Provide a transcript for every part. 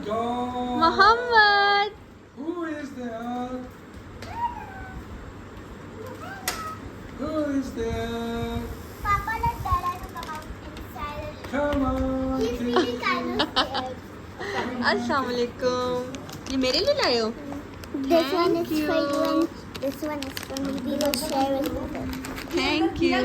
dog. Muhammad. Who is there? Who is there? Papa, let Dada to come out inside. Come on. He's really kind of scared. अस्सलाम वालेकुम। ये मेरे लिए लाए हो? This one is Thank you. for you and this one is for me. We will share it with us. Thank you.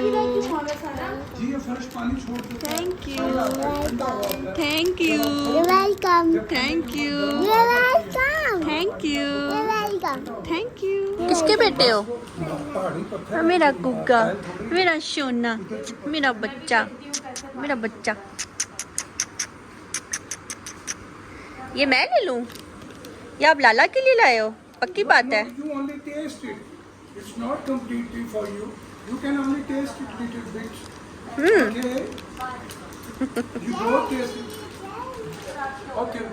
जी ये फर्श पानी छोड़ दो। Thank you. ठंडा हुआ है। Thank you. You're welcome. Thank you. You're welcome. Thank you. You're welcome. Thank you. किसके बेटे हो? पहाड़ी पत्थर। मेरा गुग्गा, मेरा सोना, मेरा बच्चा, मेरा बच्चा। ये मैं ले लूं? या आप लाला के लिए लाए हो? पक्की बात है। You only taste it. It's not completely for you. You can only taste it little bit. Okay. You don't taste it. Okay.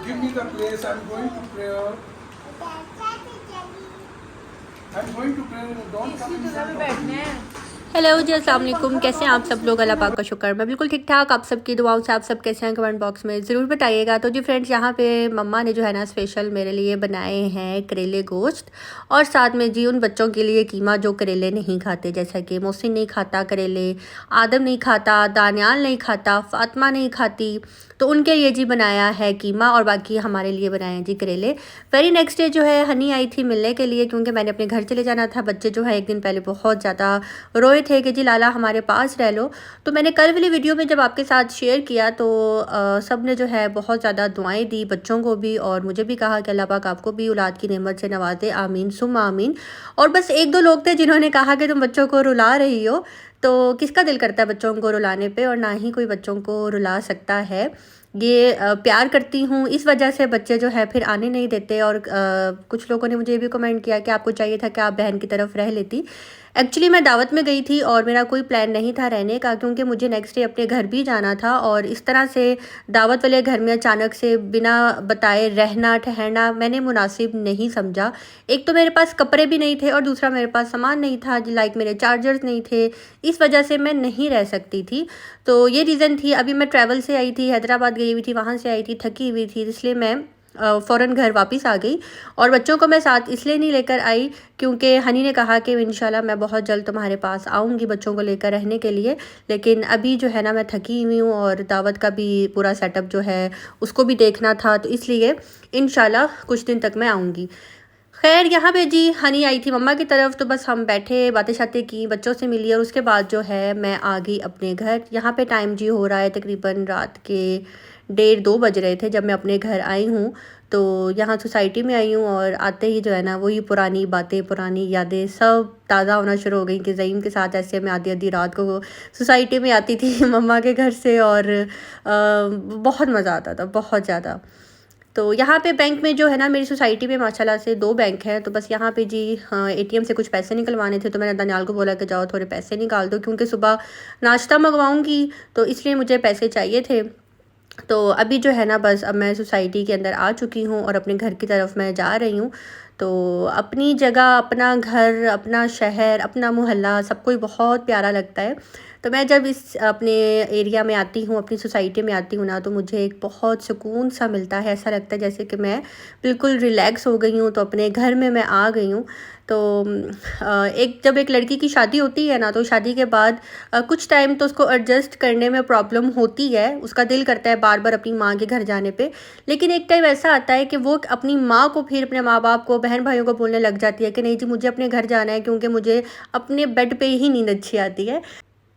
Give me the place. I'm going to prayer. I'm going to prayer. Don't come in front of me. Hello जी, अस्सलाम वालेकुम। कैसे हैं आप सब लोग? अल्लाह पाक का शुक्र, मैं बिल्कुल ठीक ठाक। आप सबकी दुआओं से आप सब कैसे हैं कमेंट बॉक्स में ज़रूर बताइएगा। तो जी फ्रेंड्स, यहाँ पे मम्मा ने जो है ना स्पेशल मेरे लिए बनाए हैं करेले गोश्त, और साथ में जी उन बच्चों के लिए कीमा जो करेले नहीं खाते, जैसा कि मोहसिन नहीं खाता करेले, आदम नहीं खाता, दानियाल नहीं खाता, फातिमा नहीं खाती, तो उनके लिए जी बनाया है कीमा, और बाकी हमारे लिए बनाए हैं जी करेले। वेरी नेक्स्ट डे जो है हनी आई थी मिलने के लिए, क्योंकि मैंने अपने घर चले जाना था। बच्चे जो है एक दिन पहले बहुत ज़्यादा रोए थे कि जी लाला हमारे पास रह लो। तो मैंने कल वाली वीडियो में जब आपके साथ शेयर किया तो सब ने जो है बहुत ज़्यादा दुआएं दी, बच्चों को भी और मुझे भी कहा कि अल्लाह पाक आपको भी औलाद की नेमत से नवाजे, आमीन सुम आमीन। और बस एक दो लोग थे जिन्होंने कहा कि तुम बच्चों को रुला रही हो, तो किसका दिल करता है बच्चों को रुलाने पे, और ना ही कोई बच्चों को रुला सकता है। ये प्यार करती हूँ, इस वजह से बच्चे जो है फिर आने नहीं देते। और कुछ लोगों ने मुझे ये भी कमेंट किया कि आपको चाहिए था कि आप बहन की तरफ रह लेती। एक्चुअली मैं दावत में गई थी और मेरा कोई प्लान नहीं था रहने का, क्योंकि मुझे नेक्स्ट डे अपने घर भी जाना था, और इस तरह से दावत वाले घर में अचानक से बिना बताए रहना ठहरना मैंने मुनासिब नहीं समझा। एक तो मेरे पास कपड़े भी नहीं थे, और दूसरा मेरे पास सामान नहीं था, लाइक मेरे चार्जर्स नहीं थे, इस वजह से मैं नहीं रह सकती थी। तो ये रीज़न थी। अभी मैं ट्रैवल से आई थी, हैदराबाद गई हुई थी, वहाँ से आई थी, थकी हुई थी, इसलिए मैं फ़ौरन घर वापस आ गई। और बच्चों को मैं साथ इसलिए नहीं लेकर आई क्योंकि हनी ने कहा कि इंशाल्लाह मैं बहुत जल्द तुम्हारे पास आऊँगी बच्चों को लेकर रहने के लिए। लेकिन अभी जो है ना मैं थकी हुई हूँ, और दावत का भी पूरा सेटअप जो है उसको भी देखना था, तो इसलिए इंशाल्लाह कुछ दिन तक मैं आऊँगी। खैर यहाँ पे जी हनी आई थी मम्मा की तरफ, तो बस हम बैठे बातें शातें की, बच्चों से मिली, और उसके बाद जो है मैं आ गई अपने घर। यहाँ पे टाइम जी हो रहा है तकरीबन रात के 1:30-2 बज रहे थे जब मैं अपने घर आई हूँ। तो यहाँ सोसाइटी में आई हूँ, और आते ही जो है ना वही पुरानी बातें, पुरानी यादें सब ताज़ा होना शुरू हो गई कि ज़ईम के साथ ऐसे मैं आधी आधी रात को सोसाइटी में आती थी मम्मा के घर से, और बहुत मज़ा आता था, बहुत ज़्यादा। तो यहाँ पे बैंक में जो है ना मेरी सोसाइटी में माशाल्लाह से 2 बैंक हैं, तो बस यहाँ पे जी एटीएम से कुछ पैसे निकलवाने थे, तो मैंने दानियाल को बोला कि जाओ थोड़े पैसे निकाल दो, क्योंकि सुबह नाश्ता मंगवाऊँगी, तो इसलिए मुझे पैसे चाहिए थे। तो अभी जो है ना बस अब मैं सोसाइटी के अंदर आ चुकी हूँ, और अपने घर की तरफ मैं जा रही हूँ। तो अपनी जगह, अपना घर, अपना शहर, अपना मोहल्ला सब कोई बहुत प्यारा लगता है। तो मैं जब इस अपने एरिया में आती हूँ, अपनी सोसाइटी में आती हूँ ना, तो मुझे एक बहुत सुकून सा मिलता है। ऐसा लगता है जैसे कि मैं बिल्कुल रिलैक्स हो गई हूँ, तो अपने घर में मैं आ गई हूँ। तो जब एक लड़की की शादी होती है ना, तो शादी के बाद कुछ टाइम तो उसको एडजस्ट करने में प्रॉब्लम होती है, उसका दिल करता है बार बार अपनी माँ के घर जाने पे। लेकिन एक टाइम ऐसा आता है कि वो अपनी माँ को, फिर अपने माँ बाप को, बहन भाइयों को बोलने लग जाती है कि नहीं जी मुझे अपने घर जाना है, क्योंकि मुझे अपने बेड पे ही नींद अच्छी आती है।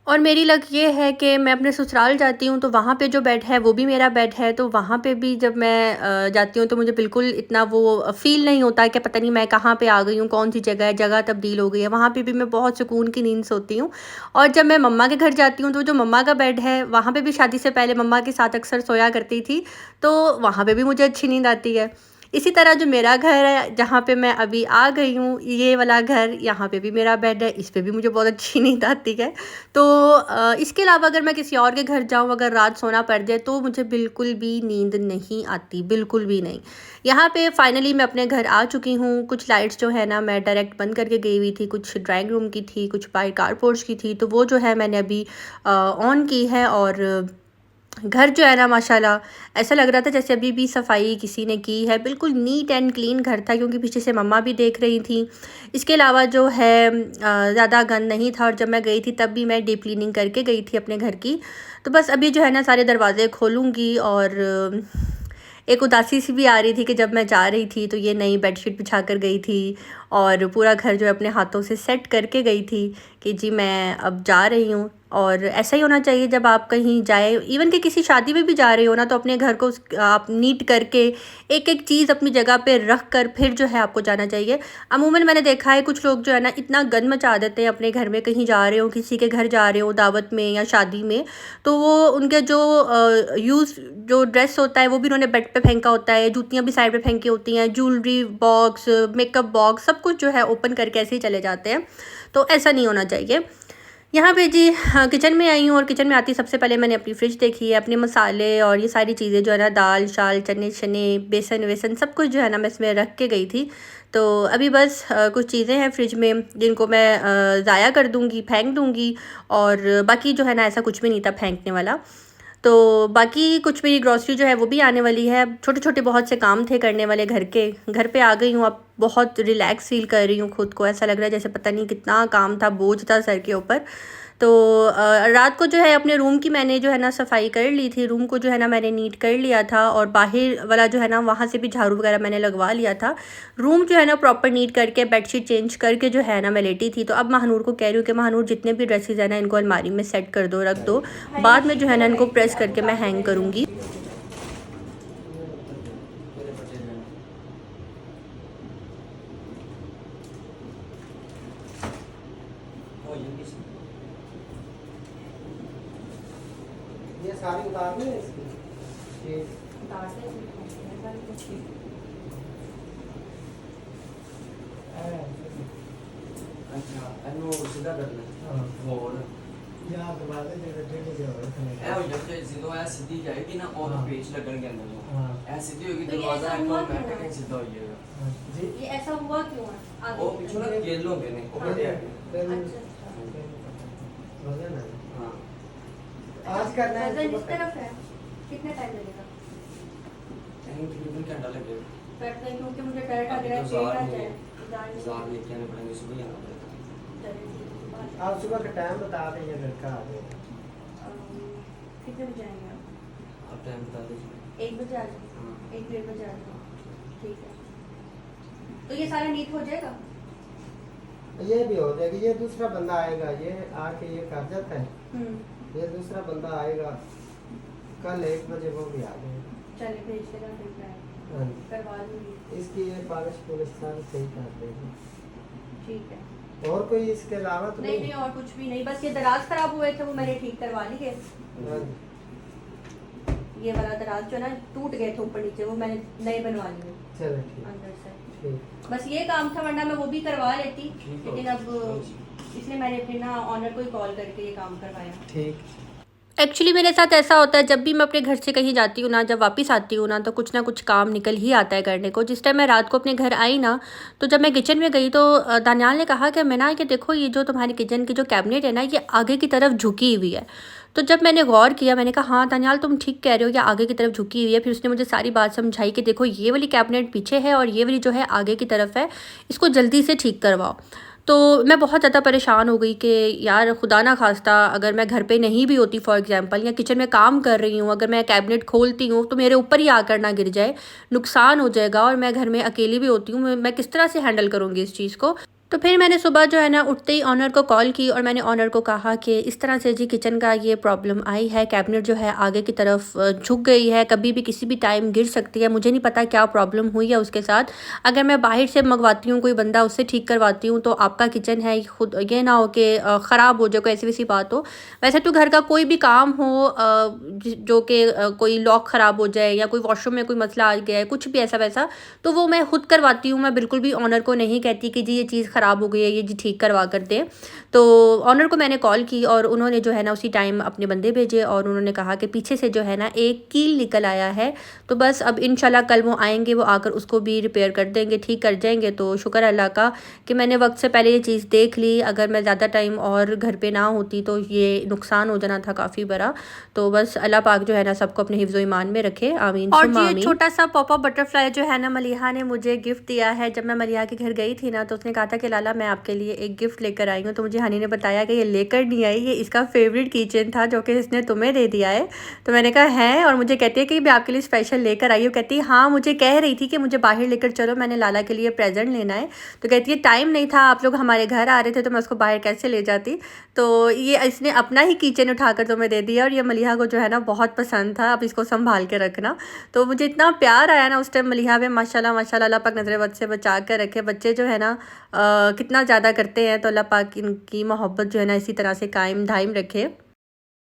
और मेरी लक ये है कि मैं अपने ससुराल जाती हूँ तो वहाँ पे जो बेड है वो भी मेरा बेड है, तो वहाँ पे भी जब मैं जाती हूँ तो मुझे बिल्कुल इतना वो फ़ील नहीं होता है कि पता नहीं मैं कहाँ पे आ गई हूँ, कौन सी जगह है, जगह तब्दील हो गई है। वहाँ पे भी मैं बहुत सुकून की नींद सोती हूँ। और जब मैं मम्मा के घर जाती हूँ तो जो मम्मा का बेड है वहाँ पर भी शादी से पहले मम्मा के साथ अक्सर सोया करती थी, तो वहाँ पर भी मुझे अच्छी नींद आती है। इसी तरह जो मेरा घर है जहाँ पे मैं अभी आ गई हूँ, ये वाला घर, यहाँ पे भी मेरा बेड है, इस पे भी मुझे बहुत अच्छी नींद आती है। तो इसके अलावा अगर मैं किसी और के घर जाऊँ, अगर रात सोना पड़ जाए, तो मुझे बिल्कुल भी नींद नहीं आती, बिल्कुल भी नहीं। यहाँ पे फाइनली मैं अपने घर आ चुकी हूँ। कुछ लाइट्स जो है ना मैं डायरेक्ट बंद करके गई हुई थी, कुछ ड्राइंग रूम की थी, कुछ बाहर कार पोर्च की थी, तो वो जो है मैंने अभी ऑन की है। और घर जो है ना माशाल्लाह ऐसा लग रहा था जैसे अभी भी सफाई किसी ने की है, बिल्कुल नीट एंड क्लीन घर था, क्योंकि पीछे से मम्मा भी देख रही थी। इसके अलावा जो है ज़्यादा गंद नहीं था, और जब मैं गई थी तब भी मैं डीप क्लीनिंग करके गई थी अपने घर की। तो बस अभी जो है ना सारे दरवाज़े खोलूँगी, और एक उदासी सी भी आ रही थी कि जब मैं जा रही थी तो ये नई बेडशीट बिछा कर गई थी, और पूरा घर जो है अपने हाथों से सेट करके गई थी कि जी मैं अब जा रही हूँ। और ऐसा ही होना चाहिए जब आप कहीं जाए, इवन कि किसी शादी में भी जा रहे हो ना, तो अपने घर को आप नीट करके एक एक चीज़ अपनी जगह पे रख कर फिर जो है आपको जाना चाहिए। अमूमन मैंने देखा है कुछ लोग जो है ना इतना गंद मचा देते हैं अपने घर में, कहीं जा रहे हो, किसी के घर जा रहे हो दावत में या शादी में, तो वो उनके जो ड्रेस होता है वो भी उन्होंने बेड पे फेंका होता है, जूतियाँ भी साइड पे फेंकी होती हैं, ज्वेलरी बॉक्स, मेकअप बॉक्स, सब कुछ जो है ओपन करके ऐसे ही चले जाते हैं। तो ऐसा नहीं होना चाहिए। यहाँ पे जी किचन में आई हूँ, और किचन में आती सबसे पहले मैंने अपनी फ्रिज देखी है, अपने मसाले और ये सारी चीज़ें जो है ना, दाल शाल चने शने बेसन वेसन सब कुछ जो है ना मैं इसमें रख के गई थी। तो अभी बस कुछ चीज़ें हैं फ्रिज में जिनको मैं ज़ाया कर दूँगी, फेंक दूँगी, और बाकी जो है ना ऐसा कुछ भी नहीं था फेंकने वाला। तो बाकी कुछ मेरी ग्रॉसरी जो है वो भी आने वाली है। छोटे छोटे बहुत से काम थे करने वाले घर के, घर पे आ गई हूँ, अब बहुत रिलैक्स फील कर रही हूँ खुद को। ऐसा लग रहा है जैसे पता नहीं कितना काम था, बोझ था सर के ऊपर। तो रात को जो है अपने रूम की मैंने जो है ना सफाई कर ली थी, रूम को जो है ना मैंने नीट कर लिया था, और बाहर वाला जो है ना वहाँ से भी झाड़ू वगैरह मैंने लगवा लिया था। रूम जो है ना प्रॉपर नीट करके बेडशीट चेंज करके जो है ना मैं लेटी थी। तो अब महानूर को कह रही हूँ कि महानूर जितने भी ड्रेसेस है ना इनको अलमारी में सेट कर दो, रख दो, बाद में जो है ना इनको प्रेस करके मैं हैंग करूँगी। ये सारी उतारनी है इसकी। ये अच्छा ਇਹਨੂੰ ਸਿੱਧਾ ਕਰਨਾ ਹੋਰ ਯਾਰ ਦਰਵਾਜ਼ੇ ਦੇ ਟੇਢੇ ਜਿਹੇ ਹੋਏ थे ਇਹ ਹੋ ਜਾਂਦਾ ਜਦੋਂ ਇਹ ਸਿੱਧੀ ਜਾਏਗੀ ਨਾ ਉਹ ਪੇਚ ਲੱਗਣਗੇ ਅੰਦਰ ਨੂੰ ਇਹ ਸਿੱਧੀ ਹੋਏਗੀ ਦਰਵਾਜ਼ਾ ਆਟੋਮੈਟਿਕ ਸਿੱਧਾ ਹੋ ਜਾਏਗਾ जी ये ऐसा हुआ क्यों है? ਉਹ ਪਿੱਛੋਂ ਨਾ ਗੇਲ ਹੁੰਦੇ ਨੇ ਉਹ ਕੱਢੇ ਆ हाँ आज करना है इस तरफ है, कितने टाइम लगेगा? तकरीबन घंटा लगेगा बैठने, क्योंकि मुझे डर लग रहा है पेट आ जाए। बाजार लेके आने पड़ेंगे सुबह ही आना पड़ेगा आप सुबह का टाइम बता दें या लड़का आ जाएगा। कितने बजे आएंगे आप? आप टाइम बता दीजिए 1 बजे आ जाओ, हाँ 1-1:30 बजे आ जाओ, ठीक है। तो ये सारा नीट हो जाएगा? ये भी हो जाएगा। ये दूसरा बंदा आएगा, ये आके ये कर जाता है। ये दूसरा बंदा आएगा कल 1 बजे, वो भी आ जाएगा। चले भेज देना, फिर मैं हाँ। करवा लूँगी। इसकी ये पॉलिश पुलिश सारी सही कर देगी। ठीक है। और कोई इसके अलावा तो नहीं और कुछ भी नहीं, बस ये दराज खराब हुए थे वो मैंने ठीक करवा लिए। हाँ। ये वाला दराज जो है ना टूट गए थे ऊपर नीचे, वो मैंने नए बनवा लिए चलो ठीक अंदर से। ठीक। बस ये काम था, वरना मैं वो भी करवा लेती, ठीक लेकिन है। अब इसलिए मैंने अपने ना ऑनर को ही कॉल करके ये काम करवाया। ठीक। एक्चुअली मेरे साथ ऐसा होता है जब भी मैं अपने घर से कहीं जाती हूँ ना, जब वापस आती हूँ ना, तो कुछ ना कुछ काम निकल ही आता है करने को। जिस टाइम मैं रात को अपने घर आई ना, तो जब मैं किचन में गई तो दानियाल ने कहा कि मैंने कि देखो ये जो तुम्हारी किचन की जो कैबिनेट है ना, ये आगे की तरफ झुकी हुई है। तो जब मैंने गौर किया, मैंने कहा हाँ दानियाल तुम ठीक कह रहे हो, ये आगे की तरफ झुकी हुई है। फिर उसने मुझे सारी बात समझाई कि देखो ये वाली कैबिनेट पीछे है और ये वाली जो है आगे की तरफ है, इसको जल्दी से ठीक करवाओ। तो मैं बहुत ज़्यादा परेशान हो गई कि यार खुदा ना खास्ता अगर मैं घर पे नहीं भी होती फॉर एग्जांपल, या किचन में काम कर रही हूँ, अगर मैं कैबिनेट खोलती हूँ तो मेरे ऊपर ही आकर ना गिर जाए, नुकसान हो जाएगा। और मैं घर में अकेली भी होती हूँ, मैं किस तरह से हैंडल करूँगी इस चीज़ को। तो फिर मैंने सुबह जो है ना उठते ही ऑनर को कॉल की, और मैंने ऑनर को कहा कि इस तरह से जी किचन का ये प्रॉब्लम आई है, कैबिनेट जो है आगे की तरफ झुक गई है, कभी भी किसी भी टाइम गिर सकती है। मुझे नहीं पता क्या प्रॉब्लम हुई है उसके साथ। अगर मैं बाहर से मंगवाती हूँ, कोई बंदा उससे ठीक करवाती हूँ, तो आपका किचन है खुद ये ना हो कि ख़राब हो जाए, कोई ऐसी वैसी बात हो। वैसे तो घर का कोई भी काम हो जो कि कोई लॉक ख़राब हो जाए या कोई वॉशरूम में कोई मसला आ गया है, कुछ भी ऐसा वैसा, तो वो मैं खुद करवाती हूँ। मैं बिल्कुल भी ऑनर को नहीं कहती कि जी ये चीज़ ख़राब हो गई है, ये जी ठीक करवा कर दें। तो ऑनर को मैंने कॉल की और उन्होंने जो है ना उसी टाइम अपने बंदे भेजे और उन्होंने कहा कि पीछे से जो है ना एक कील निकल आया है। तो बस अब इंशाल्लाह कल वो आएंगे, वो आकर उसको भी रिपेयर कर देंगे, ठीक कर जाएंगे। तो शुक्र अल्लाह का कि मैंने वक्त से पहले ये चीज़ देख ली। अगर मैं ज़्यादा टाइम और घर पे ना होती तो ये नुकसान हो जाना था काफ़ी बड़ा। तो बस अल्लाह पाक जो है ना सबको अपने हिफ्ज़ो ईमान में रखे, आमीन। और ये छोटा सा पॉपअप बटरफ्लाई जो है ना मलिहा ने मुझे गिफ्ट दिया है। जब मैं मलिहा के घर गई थी ना तो उसने कहा था कि लाला मैं आपके लिए एक गिफ्ट लेकर आई हूँ। तो मुझे हनी ने बताया कि ये लेकर नहीं आई, ये इसका फेवरेट किचन था जो कि इसने तुम्हें दे दिया है। तो मैंने कहा है, और मुझे कहती है कि मैं आपके लिए स्पेशल लेकर आई हूँ। कहती है हाँ, मुझे कह रही थी कि मुझे बाहर लेकर चलो, मैंने लाला के लिए प्रेजेंट लेना है। तो कहती है टाइम नहीं था, आप लोग हमारे घर आ रहे थे तो मैं उसको बाहर कैसे ले जाती। तो ये इसने अपना ही किचन उठाकर तुम्हें दे दिया और ये मलिहा को जो है ना बहुत पसंद था। अब इसको संभाल के रखना। तो मुझे इतना प्यार आया ना उस टाइम मलिहा में, माशाल्लाह माशाल्लाह, अल्लाह पाक नज़र बद से बचा कर रखे। बच्चे जो है ना कितना ज़्यादा करते हैं, तो अल्लाह पाक इनकी मोहब्बत जो है ना इसी तरह से कायम दायम रखे।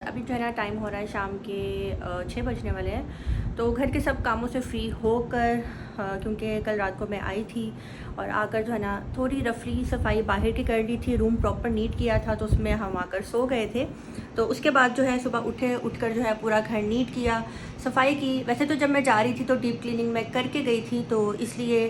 अभी जो है ना टाइम हो रहा है शाम के 6 बजने वाले हैं। तो घर के सब कामों से फ्री होकर, क्योंकि कल रात को मैं आई थी और आकर जो है ना थोड़ी रफली सफाई बाहर की कर ली थी, रूम प्रॉपर नीट किया था तो उसमें हम आकर सो गए थे। तो उसके बाद जो है सुबह उठकर जो है पूरा घर नीट किया, सफाई की। वैसे तो जब मैं जा रही थी तो डीप क्लीनिंग मैं करके गई थी, तो इसलिए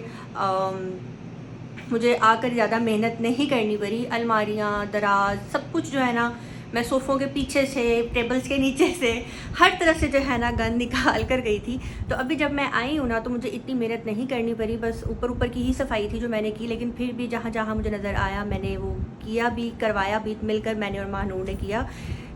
मुझे आकर ज़्यादा मेहनत नहीं करनी पड़ी। अलमारियाँ, दराज, सब कुछ जो है ना मैं सोफ़ों के पीछे से, टेबल्स के नीचे से, हर तरफ से जो है ना गंद निकाल कर गई थी। तो अभी जब मैं आई हूँ ना तो मुझे इतनी मेहनत नहीं करनी पड़ी, बस ऊपर की ही सफाई थी जो मैंने की। लेकिन फिर भी जहाँ जहाँ मुझे नज़र आया मैंने वो किया भी, करवाया भी, मिलकर मैंने और महानूर ने किया।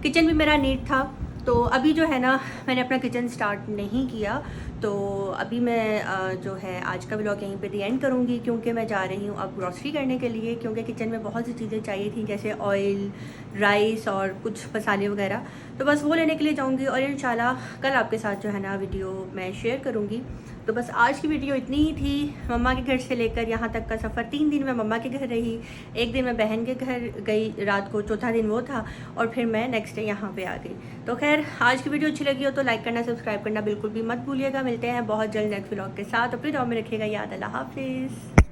किचन भी मेरा नीट था। तो अभी जो है ना मैंने अपना किचन स्टार्ट नहीं किया। तो अभी मैं जो है आज का व्लॉग यहीं पे दी एंड करूँगी, क्योंकि मैं जा रही हूँ अब ग्रॉसरी करने के लिए, क्योंकि किचन में बहुत सी चीज़ें चाहिए थी जैसे ऑयल, राइस और कुछ मसाले वगैरह। तो बस वो लेने के लिए जाऊँगी और इंशाल्लाह कल आपके साथ जो है ना वीडियो मैं शेयर करूँगी। तो बस आज की वीडियो इतनी ही थी। मम्मा के घर से लेकर यहाँ तक का सफ़र, 3 दिन मैं मम्मा के घर रही, 1 दिन मैं बहन के घर गई रात को, चौथा दिन वो था, और फिर मैं नेक्स्ट डे यहाँ पे आ गई। तो खैर आज की वीडियो अच्छी लगी हो तो लाइक करना, सब्सक्राइब करना बिल्कुल भी मत भूलिएगा। मिलते हैं बहुत जल्द नेक्स्ट व्लॉग के साथ। अपनी दुआ में रखिएगा याद। अल्लाह हाफिज़।